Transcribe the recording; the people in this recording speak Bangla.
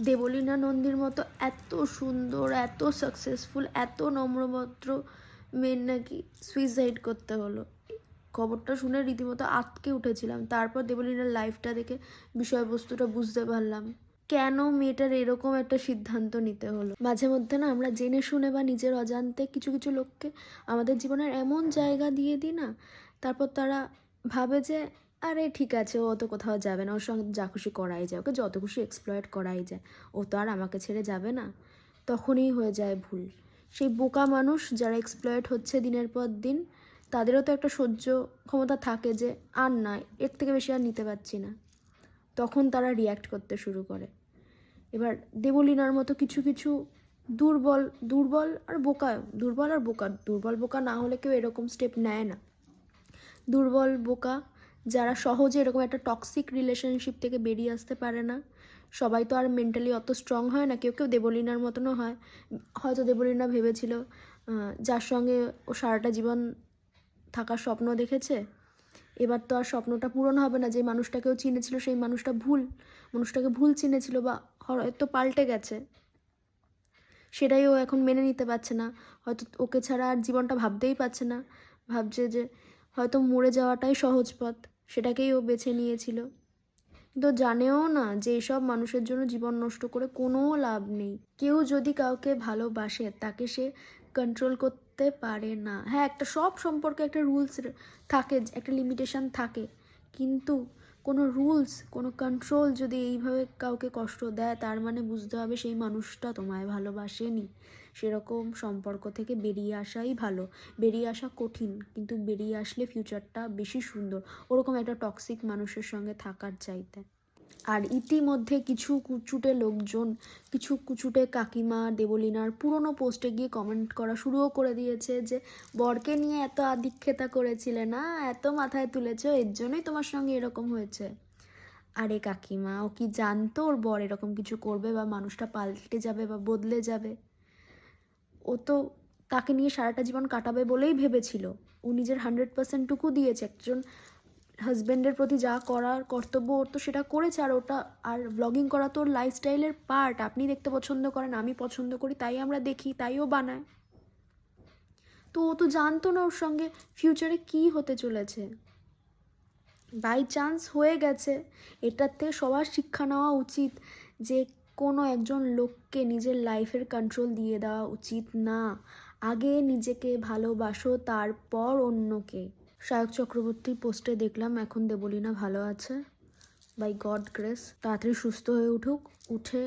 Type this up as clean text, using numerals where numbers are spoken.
দেবলীনা নন্দীর মতো এত সুন্দর, এত সাকসেসফুল, এত নম্রভদ্র মেয়ের নাকি সুইসাইড করতে হলো। খবরটা শুনে রীতিমতো আঁতকে উঠেছিলাম। তারপর দেবলীনার লাইফটা দেখে বিষয়বস্তুটা বুঝতে পারলাম কেন মেয়েটার এরকম একটা সিদ্ধান্ত নিতে হলো। মাঝে মধ্যে না আমরা জেনে শুনে বা নিজের অজান্তে কিছু কিছু লোককে আমাদের জীবনের এমন জায়গা দিয়ে দিই না, তারপর তারা ভাবে যে আরে ঠিক আছে, ও তো কোথাও যাবে না, ওর সঙ্গে যা খুশি করাই যায়, ওকে যত খুশি এক্সপ্লয়েট করাই যায়, ও তো আর আমাকে ছেড়ে যাবে না। তখনই হয়ে যায় ভুল। সেই বোকা মানুষ যারা এক্সপ্লয়েট হচ্ছে দিনের পর দিন, তাদেরও তো একটা সহ্য ক্ষমতা থাকে যে আর না, এর থেকে বেশি আর নিতে পারছি না। তখন তারা রিয়্যাক্ট করতে শুরু করে। এবার দেবলীনার মতো কিছু কিছু দুর্বল দুর্বল আর বোকা, দুর্বল বোকা না হলে কেউ এরকম স্টেপ নেয় না। দুর্বল বোকা যারা সহজে এরকম একটা টক্সিক রিলেশনশিপ থেকে বেরিয়ে আসতে পারে না। সবাই তো আর মেন্টালি অত স্ট্রং হয় না, কেউ কেউ দেবলীনার মতনও হয়। হয়তো দেবলীনা ভেবেছিল যার সঙ্গে ও সারাটা জীবন থাকার স্বপ্ন দেখেছে, এবার তো আর স্বপ্নটা পূরণ হবে না। যে মানুষটাকেও চিনেছিল সেই মানুষটাকে ভুল চিনেছিল বা হয়তো পাল্টে গেছে, সেটাই ও এখন মেনে নিতে পারছে না। হয়তো ওকে ছাড়া আর জীবনটা ভাবতেই পারছে না, ভাবছে যে হয়তো মরে যাওয়াটাই সহজ পথ, সেটাকেই ও বেছে নিয়েছিল। কিন্তু জানেও না যে এসব মানুষের জন্য জীবন নষ্ট করে কোনো লাভ নেই। কেউ যদি কাউকে ভালোবাসে তাকে সে কন্ট্রোল করতে পারে না। হ্যাঁ, একটা সব সম্পর্কে একটা রুলস থাকে, একটা লিমিটেশন থাকে, কিন্তু কোনো রুলস, কোনো কন্ট্রোল যদি এইভাবে কাউকে কষ্ট দেয়, তার মানে বুঝতে হবে সেই মানুষটা তোমায় ভালোবাসেনি। সেরকম সম্পর্ক থেকে বেরিয়ে আসাই ভালো। বেরিয়ে আসা কঠিন, কিন্তু বেরিয়ে আসলে ফিউচারটা বেশি সুন্দর ওরকম একটা টক্সিক মানুষের সঙ্গে থাকার চাইতে। আর ইতিমধ্যে কিছু কুচুটে লোকজন, কিছু কুচুটে কাকিমা দেবলীনার পুরনো পোস্টে গিয়ে কমেন্ট করা শুরুও করে দিয়েছে যে বরকে নিয়ে এত আদিক্ষেতা করেছিলে না, এত মাথায় তুলেছো, এর জন্যই তোমার সঙ্গে এরকম হয়েছে। আরে কাকিমা, ও কি জানতো ওর বর এরকম কিছু করবে বা মানুষটা পাল্টে যাবে বা বদলে যাবে? ও তো তাকে নিয়ে সারাটা জীবন কাটাবে বলেই ভেবেছিল। ও নিজের 100%টুকু দিয়েছে। একজন হাজব্যান্ডের প্রতি যা করার কর্তব্য ওর তো সেটা করেছে। আর ওটা, আর ব্লগিং করা তো ওর লাইফস্টাইলের পার্ট। আপনি দেখতে পছন্দ করেন, আমি পছন্দ করি, তাই আমরা দেখি, তাই ও বানায়। তো ও তো জানতো না ওর সঙ্গে ফিউচারে কী হতে চলেছে। বাই চান্স হয়ে গেছে। এটার থেকে সবার শিক্ষা নেওয়া উচিত যে কোনো একজন লোককে নিজের লাইফের কন্ট্রোল দিয়ে দেওয়া উচিত না। আগে নিজেকে ভালোবাসো, তারপর অন্যকে। সায়ক চক্রবর্তীর পোস্টে দেখলাম এখন দেবলীনা ভালো আছে, বাই গড গ্রেস। তাড়াতাড়ি সুস্থ হয়ে উঠুক, উঠে